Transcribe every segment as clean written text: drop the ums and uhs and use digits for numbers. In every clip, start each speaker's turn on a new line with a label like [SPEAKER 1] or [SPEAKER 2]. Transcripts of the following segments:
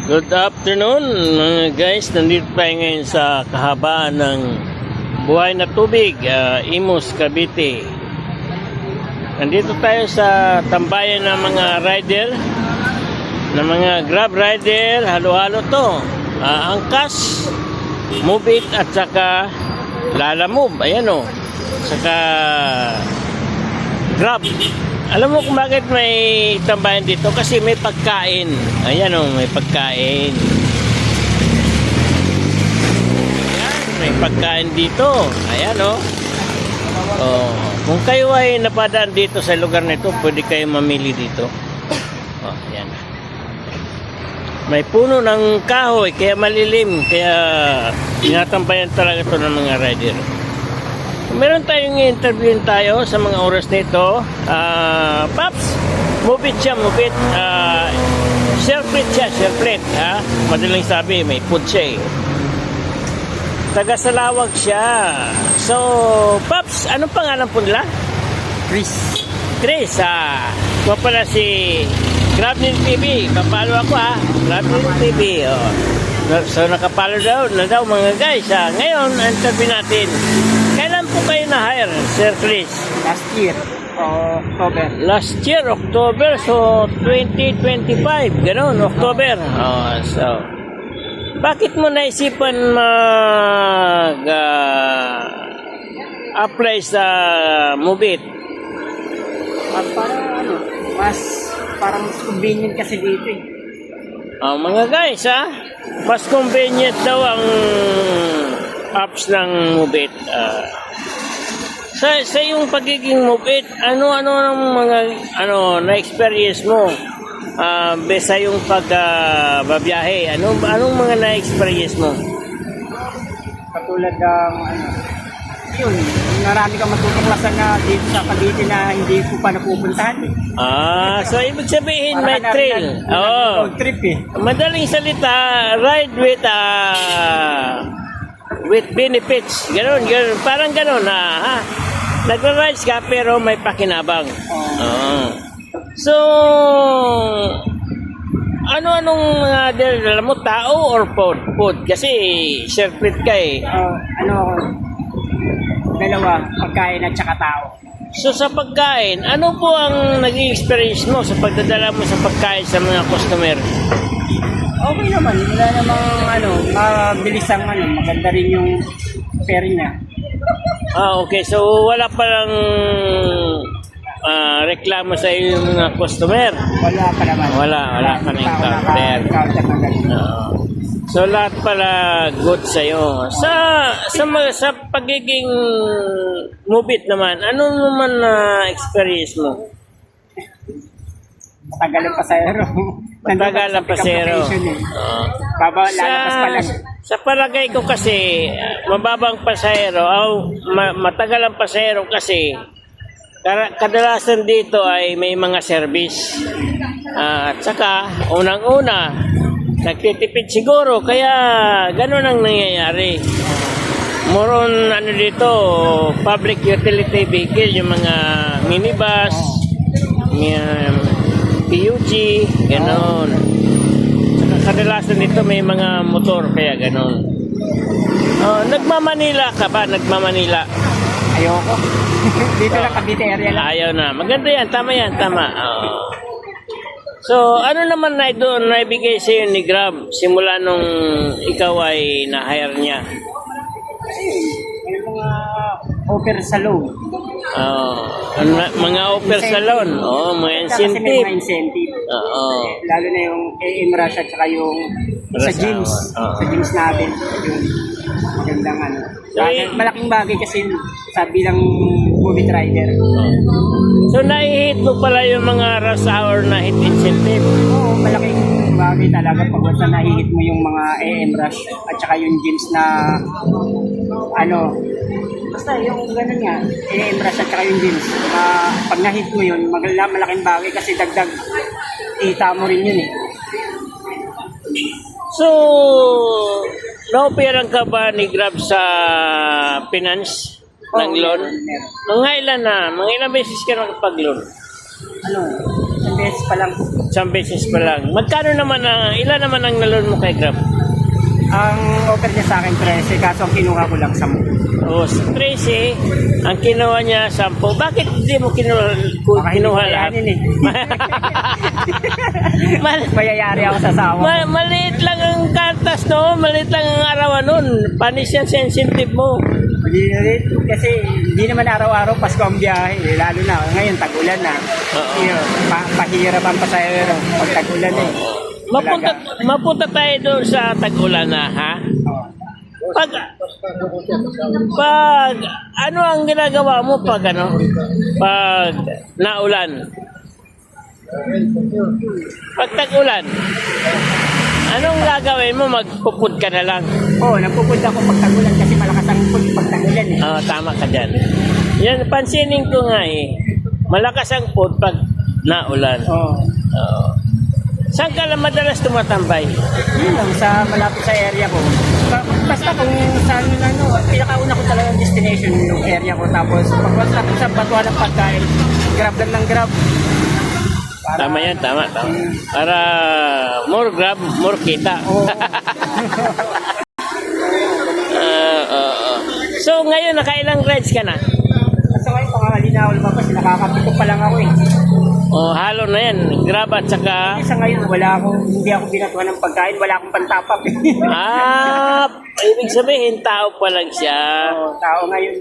[SPEAKER 1] Good afternoon mga guys, nandito tayo ngayon sa kahabaan ng buhay na tubig, Imus, Cavite. Nandito tayo sa tambayan ng mga rider, ng mga grab rider, halo-halo to. Angkas, Move It at saka Lala Move, ayan o. Saka Grab. Alam mo kung bakit may tambayan dito? Kasi may pagkain. Ayan o, may pagkain. Ayan, may pagkain dito. Ayan o. Oh, kung kayo ay napadaan dito sa lugar nito, pwede kayo mamili dito. Oh, ayan. May puno ng kahoy, kaya malilim. Kaya tinatambayan talaga ito ng mga rider. Meron tayong interviewin tayo sa mga oras nito. Paps, Move It siya, Move It. Share-plate siya, share-plate. Madaling sabi, may food siya eh. Taga-Salawag siya. So, Paps, anong pangalan po nila?
[SPEAKER 2] Chris.
[SPEAKER 1] Chris, Ito pala si Grabnin TV. Kapalo ako Grabnin TV. Oh. So, nakapalo na daw mga guys. Ngayon, interview natin. Kailan po kayo na-hire, Sir Chris?
[SPEAKER 2] Last year, October.
[SPEAKER 1] Last year, October. So, 2025. Ganon, October. So, bakit mo naisipan mag-apply sa Move It?
[SPEAKER 2] Parang mas convenient kasi dito eh.
[SPEAKER 1] Mga guys, mas convenient daw ang apps ng Move It. Sa yung pagiging Move It, ano ang mga na-experience mo sa yung pagbabiyahe? Anong mga na-experience mo?
[SPEAKER 2] Katulad ng yun, marami kang matutuklasan na dito sa Cavite na hindi ko pa napupuntahan eh.
[SPEAKER 1] So ibig sabihin may trail.
[SPEAKER 2] Road trip eh.
[SPEAKER 1] Madaling salita, ride with benefits. Ganon. Parang ganon nagra-rides ka pero may pakinabang. So, anong dala mo? Tao or food? Kasi share-plate ka eh.
[SPEAKER 2] Dalawa, pagkain at saka tao.
[SPEAKER 1] So sa pagkain, ano po ang naging experience mo sa pagdadala mo sa pagkain sa mga customer?
[SPEAKER 2] Okay naman, wala namang mabilis ang maganda rin yung fare niya.
[SPEAKER 1] Okay. So wala palang reklamo sa iyo yung mga customer?
[SPEAKER 2] Wala pa naman.
[SPEAKER 1] Wala ka na encounter. So lahat pala good sa iyo. Sa pagiging Move It naman, ano naman na experience mo?
[SPEAKER 2] Matagal ang pasahero.
[SPEAKER 1] Matagal ang pasahero. Sa palagay ko kasi, mababang pasahero, matagal ang pasahero kasi, kadalasan dito ay may mga service. At saka, unang-una, nagtitipid siguro, kaya ganun ang nangyayari. More on dito, public utility vehicle, yung mga minibus, PUG, ganun. Kadalasan dito may mga motor, kaya ganun. Nagmamanila ka ba? Nagmamanila?
[SPEAKER 2] Ayoko. Dito lang Cavite area lang.
[SPEAKER 1] Ayaw na. Maganda yan. Tama. So, ano naman na doon naibigay sa iyo ni Grab simula nung ikaw ay na-hire niya?
[SPEAKER 2] May mga offer sa loan.
[SPEAKER 1] Mga offer sa loan. Mga incentive.
[SPEAKER 2] Kasi may mga incentive. Lalo na yung AM Rush at saka yung sa gyms. Sa gyms natin. Yung magandang malaking bagay kasi sa bilang Move It rider.
[SPEAKER 1] So, nai-hit mo pala yung mga rush hour na hit incentive?
[SPEAKER 2] Oo, malaking bagay talaga pag sa nahihit mo yung mga AM Rush at saka yung gyms na basta yung gano'n nga, AM Rush at saka yung gyms. Pag nahit mo yun, malaking bagay kasi dagdag kita mo rin yun eh.
[SPEAKER 1] So, na-operan ka ba ni Grab sa finance ng loan? Mga ilan beses ka nakapag-loan?
[SPEAKER 2] Isang beses pa lang.
[SPEAKER 1] isang beses pa lang. Magkano naman ilan naman ang nalon mo kay Grab?
[SPEAKER 2] Ang offer niya sa akin 13, kaso ang kinuha ko lang 10.
[SPEAKER 1] O, sa 13, ang kinuha niya 10. Bakit hindi mo
[SPEAKER 2] Baka hindi
[SPEAKER 1] kinuha
[SPEAKER 2] ko
[SPEAKER 1] lahat?
[SPEAKER 2] kayanin eh.
[SPEAKER 1] Mal-
[SPEAKER 2] Mayayari ako sa asawa ko.
[SPEAKER 1] maliit lang ang kantas, no? Maliit lang ang arawan nun. Panis yan sa incentive mo.
[SPEAKER 2] Kasi hindi naman araw-araw Pasko ang biyahe. Lalo na ngayon, tag-ulan na.
[SPEAKER 1] Oo.
[SPEAKER 2] Pahirap ang pasahero pag tag-ulan eh.
[SPEAKER 1] Mapunta tayo doon sa tag-ulan na, ha?
[SPEAKER 2] Oo.
[SPEAKER 1] Pag ano ang ginagawa mo pag naulan? Pag tag-ulan, anong gagawin mo? Magpupud ka na lang.
[SPEAKER 2] Oo, nagpupunta ako pag tag-ulan kasi malakas ang pud pag tag-ulan eh.
[SPEAKER 1] Tama ka dyan. Yan, pansinin ko nga eh. Malakas ang pud pag naulan.
[SPEAKER 2] Oo.
[SPEAKER 1] Oo. Saan ka lang madalas tumatambay?
[SPEAKER 2] Yun lang, sa malapit sa area ko. Basta kung saan pinakauna ko talagang destination yung area ko. Tapos pagwasa ko sa batuan ng pagkain, grab lang ng grab.
[SPEAKER 1] Tama yan, tama. Para more grab, more kita.
[SPEAKER 2] Oo.
[SPEAKER 1] So ngayon, nakailang rides ka na?
[SPEAKER 2] Kasi ngayon, pangali na ako lumabas, nakakapito pa lang ako eh.
[SPEAKER 1] Halo na yan. Grab at saka...
[SPEAKER 2] Sa ngayon, hindi ako binatuhan ng pagkain, wala akong pantapap eh.
[SPEAKER 1] Ibig sabihin, tao pa lang siya.
[SPEAKER 2] Oo, tao ngayon.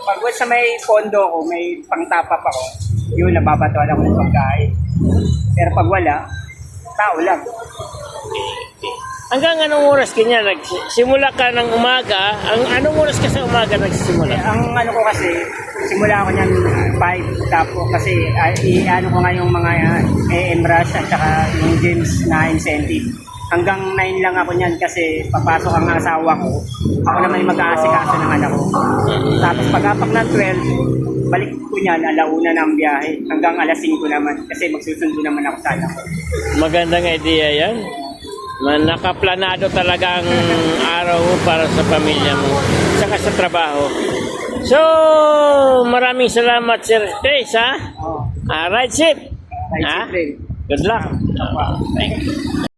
[SPEAKER 2] Pag sa may pondo ko, may pangtapap ako, yun, nababatuhan ako ng pagkain. Pero pag wala, tao lang.
[SPEAKER 1] Hanggang anong oras kanya? Nagsimula ka ng umaga? Anong oras ka sa umaga nagsisimula?
[SPEAKER 2] Ang ano ko kasi, simula ako niyan 5, tapos kasi ano ko nga yung mga AM rush at saka yung games na incentive. Hanggang 9 lang ako niyan kasi papasok ang asawa ko. Ako naman yung mag-aasikaso ng anak ko. Tapos pag-apak ng 12, balik ko niyan, 1:00 na ang biyahe. Hanggang 5:00 naman kasi magsusundo naman ako sa anak ko.
[SPEAKER 1] Magandang idea yan. Nakaplanado talaga ang araw mo para sa pamilya mo, saka sa trabaho. So, maraming salamat Sir Chris, ha?
[SPEAKER 2] Oh,
[SPEAKER 1] Ride safe.
[SPEAKER 2] right,
[SPEAKER 1] Ha?
[SPEAKER 2] Siyempre.
[SPEAKER 1] Good luck. Thank you.